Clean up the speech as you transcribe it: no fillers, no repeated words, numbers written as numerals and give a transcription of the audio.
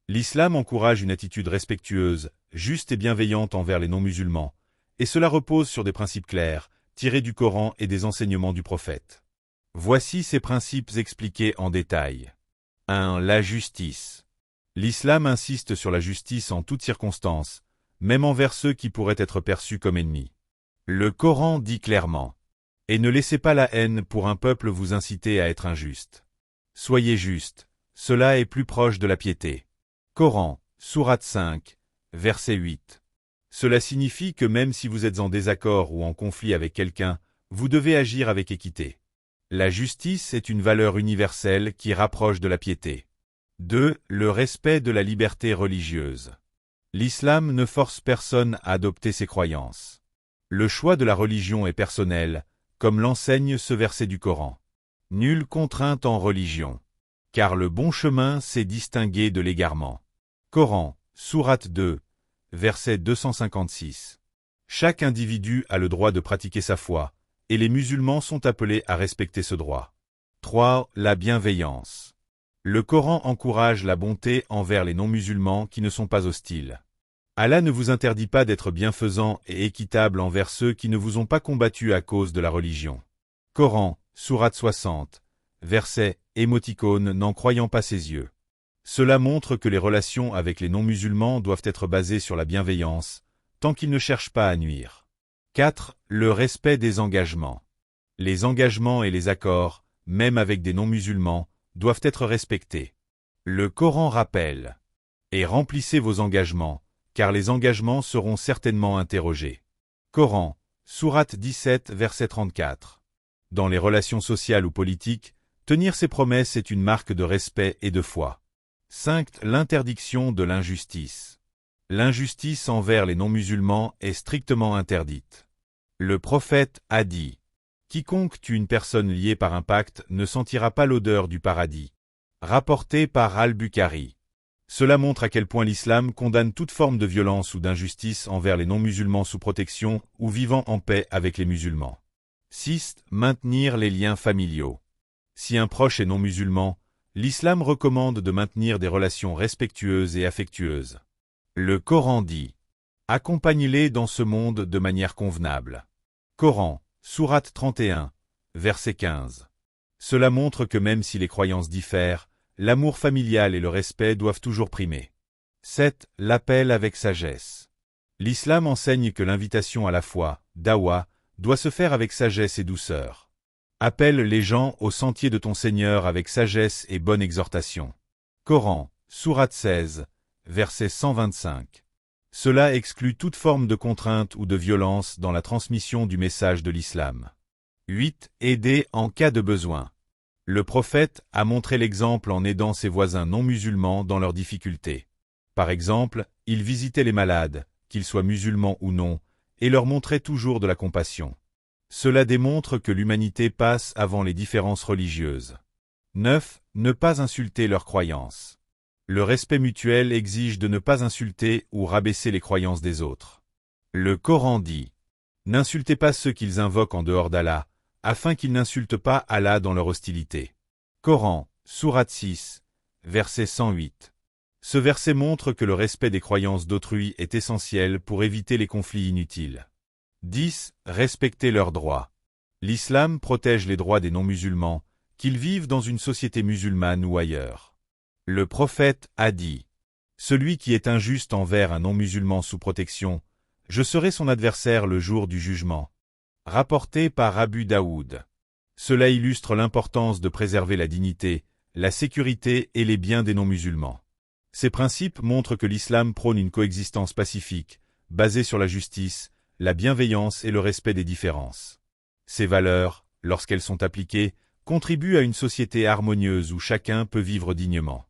L'islam encourage une attitude respectueuse, juste et bienveillante envers les non-musulmans, et cela repose sur des principes clairs, tirés du Coran et des enseignements du prophète. Voici ces principes expliqués en détail. 1. La justice. L'islam insiste sur la justice en toutes circonstances, même envers ceux qui pourraient être perçus comme ennemis. Le Coran dit clairement « Et ne laissez pas la haine pour un peuple vous inciter à être injuste. Soyez juste, cela est plus proche de la piété. » Coran, sourate 5, verset 8. Cela signifie que même si vous êtes en désaccord ou en conflit avec quelqu'un, vous devez agir avec équité. La justice est une valeur universelle qui rapproche de la piété. 2. Le respect de la liberté religieuse. L'islam ne force personne à adopter ses croyances. Le choix de la religion est personnel, comme l'enseigne ce verset du Coran. Nulle contrainte en religion. Car le bon chemin c'est distinguer de l'égarement. Coran, sourate 2, verset 256. Chaque individu a le droit de pratiquer sa foi, et les musulmans sont appelés à respecter ce droit. 3. La bienveillance. Le Coran encourage la bonté envers les non-musulmans qui ne sont pas hostiles. Allah ne vous interdit pas d'être bienfaisant et équitable envers ceux qui ne vous ont pas combattu à cause de la religion. Coran, sourate 60, verset « Émoticône n'en croyant pas ses yeux ». Cela montre que les relations avec les non-musulmans doivent être basées sur la bienveillance, tant qu'ils ne cherchent pas à nuire. 4. Le respect des engagements. Les engagements et les accords, même avec des non-musulmans, doivent être respectés. Le Coran rappelle « Et remplissez vos engagements, car les engagements seront certainement interrogés. » Coran, sourate 17, verset 34. Dans les relations sociales ou politiques, tenir ses promesses est une marque de respect et de foi. 5. L'interdiction de l'injustice. L'injustice envers les non-musulmans est strictement interdite. Le prophète a dit « Quiconque tue une personne liée par un pacte ne sentira pas l'odeur du paradis. » Rapporté par Al-Bukhari. Cela montre à quel point l'islam condamne toute forme de violence ou d'injustice envers les non-musulmans sous protection ou vivant en paix avec les musulmans. 6. Maintenir les liens familiaux. Si un proche est non-musulman, l'islam recommande de maintenir des relations respectueuses et affectueuses. Le Coran dit « Accompagnez-les dans ce monde de manière convenable. » Coran, sourate 31, verset 15. Cela montre que même si les croyances diffèrent, l'amour familial et le respect doivent toujours primer. 7. L'appel avec sagesse. L'islam enseigne que l'invitation à la foi, dawa, doit se faire avec sagesse et douceur. Appelle les gens au sentier de ton Seigneur avec sagesse et bonne exhortation. Coran, sourate 16, verset 125. Cela exclut toute forme de contrainte ou de violence dans la transmission du message de l'islam. 8. Aider en cas de besoin. Le prophète a montré l'exemple en aidant ses voisins non musulmans dans leurs difficultés. Par exemple, il visitait les malades, qu'ils soient musulmans ou non, et leur montrait toujours de la compassion. Cela démontre que l'humanité passe avant les différences religieuses. 9. Ne pas insulter leurs croyances. Le respect mutuel exige de ne pas insulter ou rabaisser les croyances des autres. Le Coran dit « N'insultez pas ceux qu'ils invoquent en dehors d'Allah, afin qu'ils n'insultent pas Allah dans leur hostilité. » Coran, sourate 6, verset 108. Ce verset montre que le respect des croyances d'autrui est essentiel pour éviter les conflits inutiles. 10. Respecter leurs droits. L'islam protège les droits des non-musulmans, qu'ils vivent dans une société musulmane ou ailleurs. Le prophète a dit « Celui qui est injuste envers un non-musulman sous protection, je serai son adversaire le jour du jugement. » Rapporté par Abu Daoud. Cela illustre l'importance de préserver la dignité, la sécurité et les biens des non-musulmans. Ces principes montrent que l'islam prône une coexistence pacifique, basée sur la justice, la bienveillance et le respect des différences. Ces valeurs, lorsqu'elles sont appliquées, contribuent à une société harmonieuse où chacun peut vivre dignement.